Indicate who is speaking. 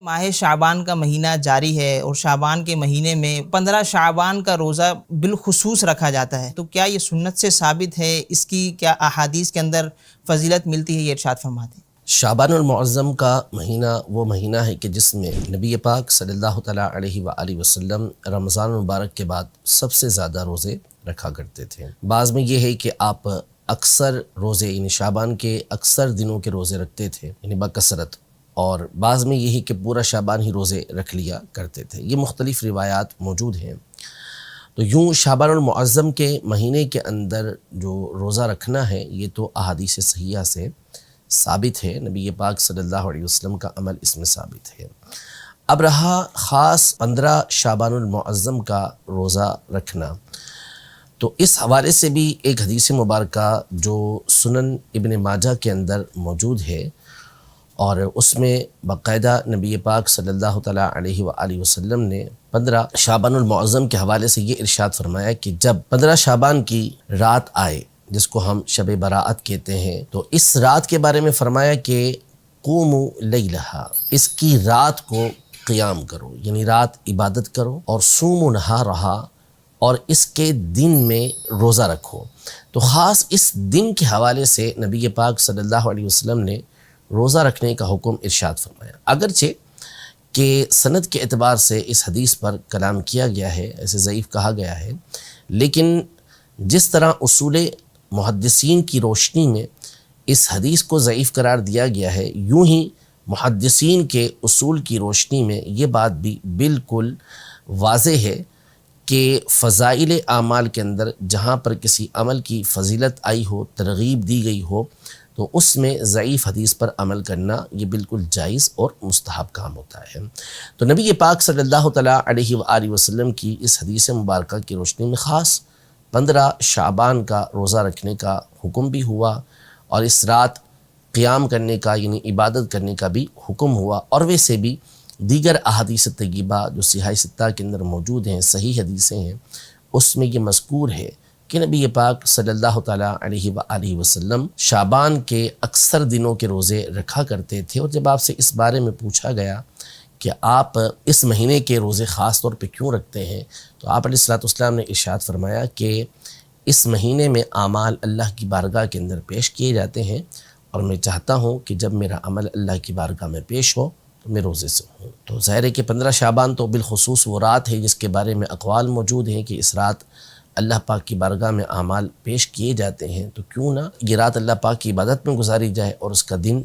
Speaker 1: ماہ شعبان کا مہینہ جاری ہے اور شعبان کے مہینے میں 15 شعبان کا روزہ بالخصوص رکھا جاتا ہے، تو کیا یہ سنت سے ثابت ہے؟ اس کی کیا احادیث کے اندر فضیلت ملتی ہے؟ یہ ارشاد فرماتے ہیں۔
Speaker 2: شعبان المعظم کا مہینہ وہ مہینہ ہے کہ جس میں نبی پاک صلی اللہ تعالیٰ علیہ وآلہ وسلم رمضان المبارک کے بعد سب سے زیادہ روزے رکھا کرتے تھے۔ بعض میں یہ ہے کہ آپ اکثر روزے یعنی شعبان کے اکثر دنوں کے روزے رکھتے تھے یعنی بکثرت، اور بعض میں یہی کہ پورا شعبان ہی روزے رکھ لیا کرتے تھے۔ یہ مختلف روایات موجود ہیں۔ تو یوں شعبان المعظم کے مہینے کے اندر جو روزہ رکھنا ہے یہ تو احادیث صحیحہ سے ثابت ہے، نبی پاک صلی اللہ علیہ وسلم کا عمل اس میں ثابت ہے۔ اب رہا خاص 15 شعبان المعظم کا روزہ رکھنا، تو اس حوالے سے بھی ایک حدیث مبارکہ جو سنن ابن ماجہ کے اندر موجود ہے، اور اس میں باقاعدہ نبی پاک صلی اللہ تعالیٰ علیہ وآلہ وسلم نے 15 شعبان المعظم کے حوالے سے یہ ارشاد فرمایا کہ جب 15 شعبان کی رات آئے جس کو ہم شب براءت کہتے ہیں، تو اس رات کے بارے میں فرمایا کہ قوموا لیلہا، اس کی رات کو قیام کرو، یعنی رات عبادت کرو، اور صوموا نہارہا، اور اس کے دن میں روزہ رکھو۔ تو خاص اس دن کے حوالے سے نبی پاک صلی اللہ علیہ وسلم نے روزہ رکھنے کا حکم ارشاد فرمایا۔ اگرچہ کہ سند کے اعتبار سے اس حدیث پر کلام کیا گیا ہے، ایسے ضعیف کہا گیا ہے، لیکن جس طرح اصول محدثین کی روشنی میں اس حدیث کو ضعیف قرار دیا گیا ہے، یوں ہی محدثین کے اصول کی روشنی میں یہ بات بھی بالکل واضح ہے کہ فضائل اعمال کے اندر جہاں پر کسی عمل کی فضیلت آئی ہو، ترغیب دی گئی ہو، تو اس میں ضعیف حدیث پر عمل کرنا یہ بالکل جائز اور مستحب کام ہوتا ہے۔ تو نبی پاک صلی اللہ تعالیٰ علیہ وآلہ وسلم کی اس حدیث مبارکہ کی روشنی میں خاص 15 شعبان کا روزہ رکھنے کا حکم بھی ہوا، اور اس رات قیام کرنے کا یعنی عبادت کرنے کا بھی حکم ہوا، اور ویسے بھی دیگر احادیث طیبہ جو صحیح ستہ کے اندر موجود ہیں، صحیح حدیثیں ہیں، اس میں یہ مذکور ہے کہ نبی پاک صلی اللہ تعالیٰ علیہ وآلہ وسلم شعبان کے اکثر دنوں کے روزے رکھا کرتے تھے۔ اور جب آپ سے اس بارے میں پوچھا گیا کہ آپ اس مہینے کے روزے خاص طور پہ کیوں رکھتے ہیں، تو آپ علیہ الصلوۃ نے ارشاد فرمایا کہ اس مہینے میں اعمال اللہ کی بارگاہ کے اندر پیش کیے جاتے ہیں، اور میں چاہتا ہوں کہ جب میرا عمل اللہ کی بارگاہ میں پیش ہو تو میں روزے سے ہوں۔ تو ظاہر ہے کہ 15 شعبان تو بالخصوص وہ رات ہے جس کے بارے میں اقوال موجود ہیں کہ اس رات اللہ پاک کی بارگاہ میں اعمال پیش کیے جاتے ہیں، تو کیوں نہ یہ رات اللہ پاک کی عبادت میں گزاری جائے اور اس کا دن